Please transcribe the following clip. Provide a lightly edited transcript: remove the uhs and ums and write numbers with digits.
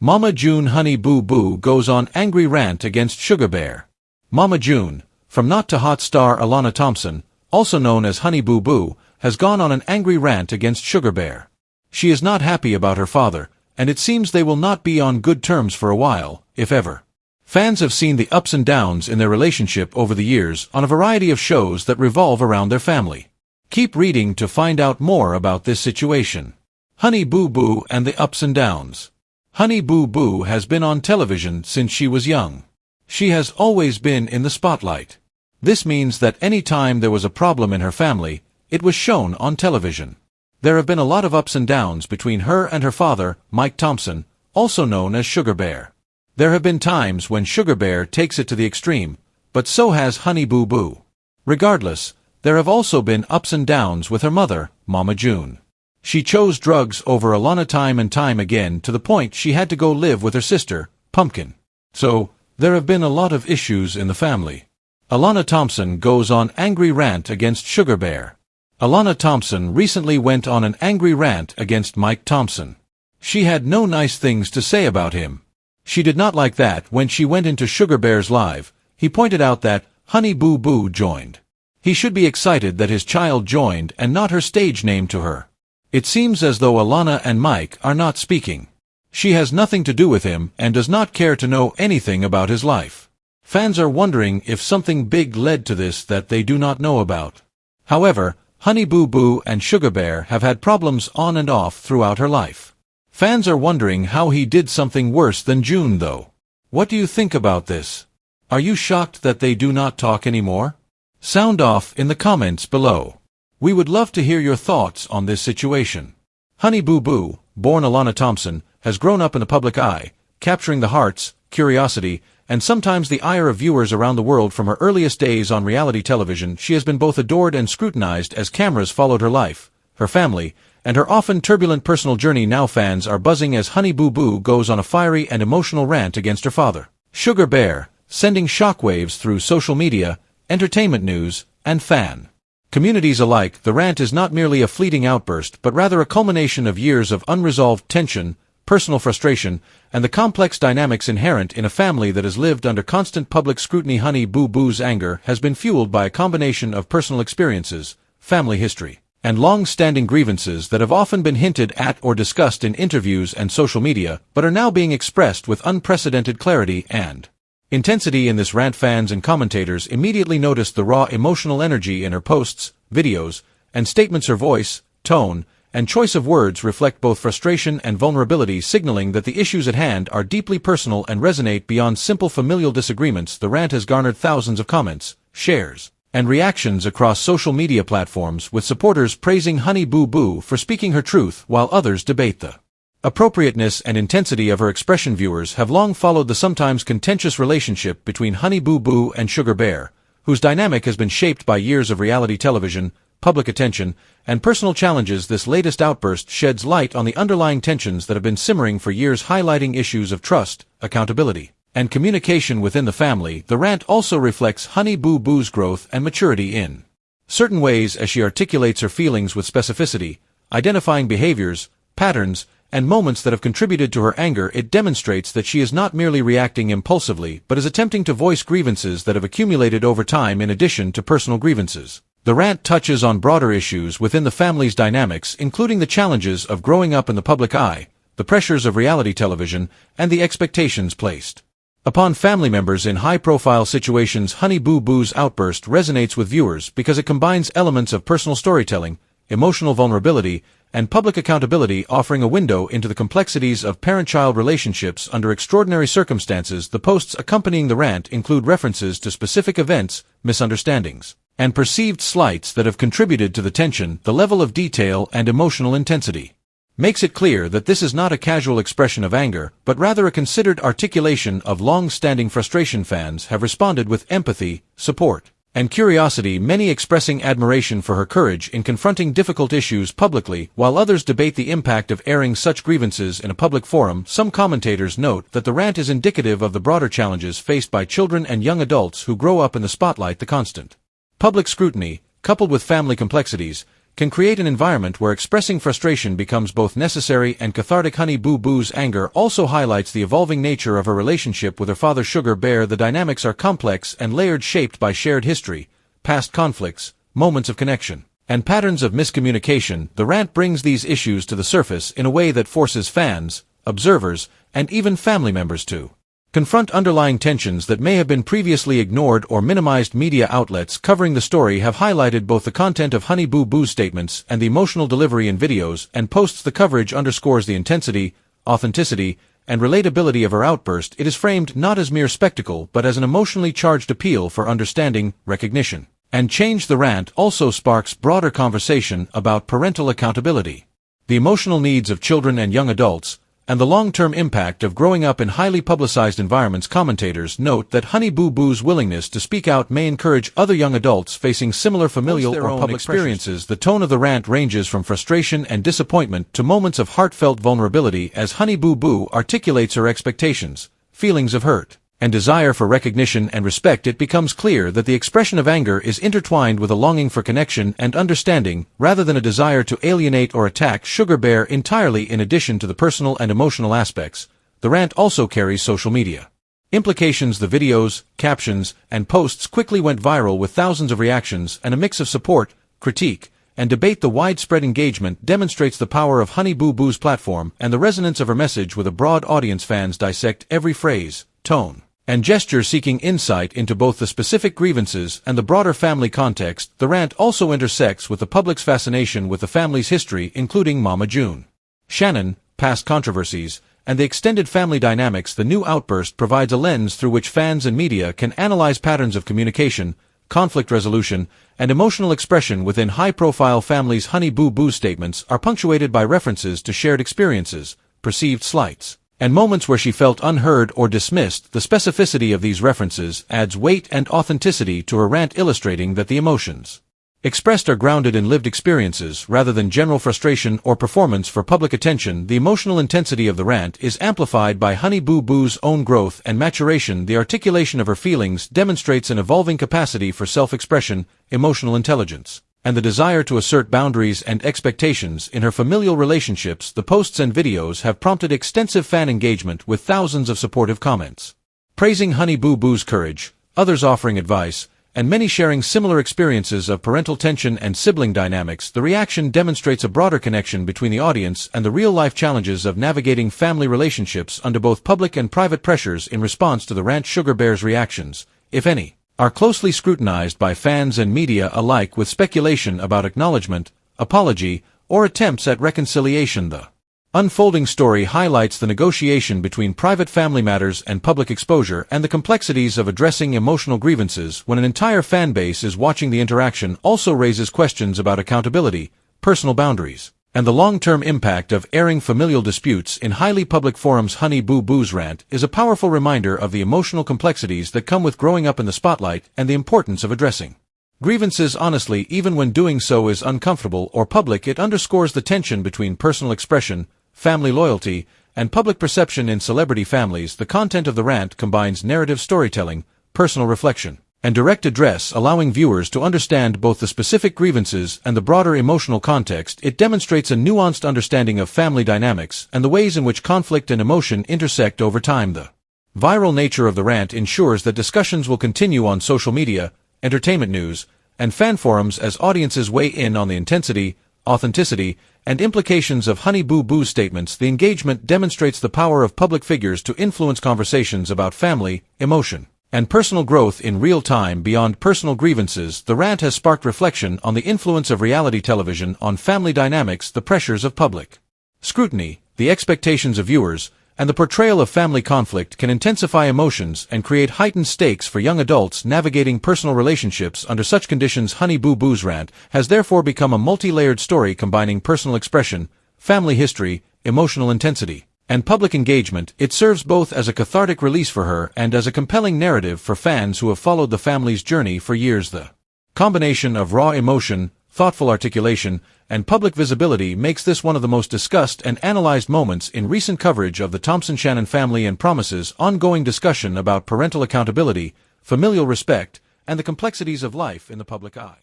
Mama June Honey Boo Boo goes on angry rant against Sugar Bear. Mama June, from Not to Hot star Alana Thompson, also known as Honey Boo Boo, has gone on an angry rant against Sugar Bear. She is not happy about her father, and it seems they will not be on good terms for a while, if ever. Fans have seen the ups and downs in their relationship over the years on a variety of shows that revolve around their family. Keep reading to find out more about this situation. Honey Boo Boo and the ups and downs. Honey Boo Boo has been on television since she was young. She has always been in the spotlight. This means that any time there was a problem in her family, it was shown on television. There have been a lot of ups and downs between her and her father, Mike Thompson, also known as Sugar Bear. There have been times when Sugar Bear takes it to the extreme, but so has Honey Boo Boo. Regardless, there have also been ups and downs with her mother, Mama June. She chose drugs over Alana time and time again to the point she had to go live with her sister, Pumpkin. So, there have been a lot of issues in the family. Alana Thompson goes on angry rant against Sugar Bear. Alana Thompson recently went on an angry rant against Mike Thompson. She had no nice things to say about him. She did not like that when she went into Sugar Bear's live. He pointed out that Honey Boo Boo joined. He should be excited that his child joined and not her stage name to her. It seems as though Alana and Mike are not speaking. She has nothing to do with him and does not care to know anything about his life. Fans are wondering if something big led to this that they do not know about. However, Honey Boo Boo and Sugar Bear have had problems on and off throughout her life. Fans are wondering how he did something worse than June though. What do you think about this? Are you shocked that they do not talk anymore? Sound off in the comments below. We would love to hear your thoughts on this situation. Honey Boo Boo, born Alana Thompson, has grown up in the public eye, capturing the hearts, curiosity, and sometimes the ire of viewers around the world from her earliest days on reality television. She has been both adored and scrutinized as cameras followed her life, her family, and her often turbulent personal journey. Now fans are buzzing as Honey Boo Boo goes on a fiery and emotional rant against her father, Sugar Bear, sending shockwaves through social media, entertainment news, and fan communities alike. The rant is not merely a fleeting outburst but rather a culmination of years of unresolved tension, personal frustration, and the complex dynamics inherent in a family that has lived under constant public scrutiny. Honey Boo Boo's anger has been fueled by a combination of personal experiences, family history, and long-standing grievances that have often been hinted at or discussed in interviews and social media, but are now being expressed with unprecedented clarity and intensity in this rant. Fans and commentators immediately noticed the raw emotional energy in her posts, videos, and statements. Her voice, tone, and choice of words reflect both frustration and vulnerability, signaling that the issues at hand are deeply personal and resonate beyond simple familial disagreements. The rant has garnered thousands of comments, shares, and reactions across social media platforms, with supporters praising Honey Boo Boo for speaking her truth while others debate the appropriateness and intensity of her expression. Viewers have long followed the sometimes contentious relationship between Honey Boo Boo and Sugar Bear, whose dynamic has been shaped by years of reality television, public attention, and personal challenges. This latest outburst sheds light on the underlying tensions that have been simmering for years, highlighting issues of trust, accountability, and communication within the family. The rant also reflects Honey Boo Boo's growth and maturity in certain ways as she articulates her feelings with specificity, identifying behaviors, patterns, and moments that have contributed to her anger. It demonstrates that she is not merely reacting impulsively but is attempting to voice grievances that have accumulated over time in addition to personal grievances. The rant touches on broader issues within the family's dynamics, including the challenges of growing up in the public eye, the pressures of reality television, and the expectations placed upon family members in high-profile situations. Honey Boo Boo's outburst resonates with viewers because it combines elements of personal storytelling, emotional vulnerability, and public accountability, offering a window into the complexities of parent-child relationships under extraordinary circumstances. The posts accompanying the rant include references to specific events, misunderstandings, and perceived slights that have contributed to the tension. The level of detail and emotional intensity makes it clear that this is not a casual expression of anger, but rather a considered articulation of long-standing frustration. Fans have responded with empathy, support, and curiosity, many expressing admiration for her courage in confronting difficult issues publicly, while others debate the impact of airing such grievances in a public forum. Some commentators note that the rant is indicative of the broader challenges faced by children and young adults who grow up in the spotlight. The constant public scrutiny, coupled with family complexities, can create an environment where expressing frustration becomes both necessary and cathartic. Honey Boo Boo's anger also highlights the evolving nature of her relationship with her father Sugar Bear. The dynamics are complex and layered, shaped by shared history, past conflicts, moments of connection, and patterns of miscommunication. The rant brings these issues to the surface in a way that forces fans, observers, and even family members to confront underlying tensions that may have been previously ignored or minimized. Media outlets covering the story have highlighted both the content of Honey Boo Boo's statements and the emotional delivery in videos and posts. The coverage underscores the intensity, authenticity, and relatability of her outburst. It is framed not as mere spectacle but as an emotionally charged appeal for understanding, recognition, and change. The rant also sparks broader conversation about parental accountability, the emotional needs of children and young adults, and the long-term impact of growing up in highly publicized environments. Commentators note that Honey Boo Boo's willingness to speak out may encourage other young adults facing similar familial or public experiences. The tone of the rant ranges from frustration and disappointment to moments of heartfelt vulnerability as Honey Boo Boo articulates her expectations, feelings of hurt, and desire for recognition and respect. It becomes clear that the expression of anger is intertwined with a longing for connection and understanding, rather than a desire to alienate or attack Sugar Bear entirely. In addition to the personal and emotional aspects, the rant also carries social media implications. The videos, captions, and posts quickly went viral with thousands of reactions and a mix of support, critique, and debate. The widespread engagement demonstrates the power of Honey Boo Boo's platform and the resonance of her message with a broad audience. Fans dissect every phrase, tone, and gesture, seeking insight into both the specific grievances and the broader family context. The rant also intersects with the public's fascination with the family's history, including Mama June, Shannon, past controversies, and the extended family dynamics. The new outburst provides a lens through which fans and media can analyze patterns of communication, conflict resolution, and emotional expression within high-profile families. Honey Boo Boo's statements are punctuated by references to shared experiences, perceived slights, and moments where she felt unheard or dismissed. The specificity of these references adds weight and authenticity to her rant, illustrating that the emotions expressed are grounded in lived experiences rather than general frustration or performance for public attention. The emotional intensity of the rant is amplified by Honey Boo Boo's own growth and maturation. The articulation of her feelings demonstrates an evolving capacity for self-expression, emotional intelligence, and the desire to assert boundaries and expectations in her familial relationships. The posts and videos have prompted extensive fan engagement, with thousands of supportive comments praising Honey Boo Boo's courage, others offering advice, and many sharing similar experiences of parental tension and sibling dynamics. The reaction demonstrates a broader connection between the audience and the real-life challenges of navigating family relationships under both public and private pressures. In response to the rant, Sugar Bear's reactions, if any, are closely scrutinized by fans and media alike, with speculation about acknowledgement, apology, or attempts at reconciliation. The unfolding story highlights the negotiation between private family matters and public exposure, and the complexities of addressing emotional grievances when an entire fan base is watching. The interaction also raises questions about accountability, personal boundaries, and the long-term impact of airing familial disputes in highly public forums. Honey Boo Boo's rant is a powerful reminder of the emotional complexities that come with growing up in the spotlight and the importance of addressing grievances honestly, even when doing so is uncomfortable or public. It underscores the tension between personal expression, family loyalty, and public perception. In celebrity families, the content of the rant combines narrative storytelling, personal reflection, and direct address, allowing viewers to understand both the specific grievances and the broader emotional context. It demonstrates a nuanced understanding of family dynamics and the ways in which conflict and emotion intersect over time. The viral nature of the rant ensures that discussions will continue on social media, entertainment news, and fan forums as audiences weigh in on the intensity, authenticity, and implications of Honey Boo Boo's statements. The engagement demonstrates the power of public figures to influence conversations about family, emotion, and personal growth in real time. Beyond personal grievances, the rant has sparked reflection on the influence of reality television on family dynamics. The pressures of public scrutiny, the expectations of viewers, and the portrayal of family conflict can intensify emotions and create heightened stakes for young adults navigating personal relationships under such conditions. Honey Boo Boo's rant has therefore become a multi-layered story combining personal expression, family history, emotional intensity, and public engagement. It serves both as a cathartic release for her and as a compelling narrative for fans who have followed the family's journey for years. The combination of raw emotion, thoughtful articulation, and public visibility makes this one of the most discussed and analyzed moments in recent coverage of the Thompson-Shannon family, and promises ongoing discussion about parental accountability, familial respect, and the complexities of life in the public eye.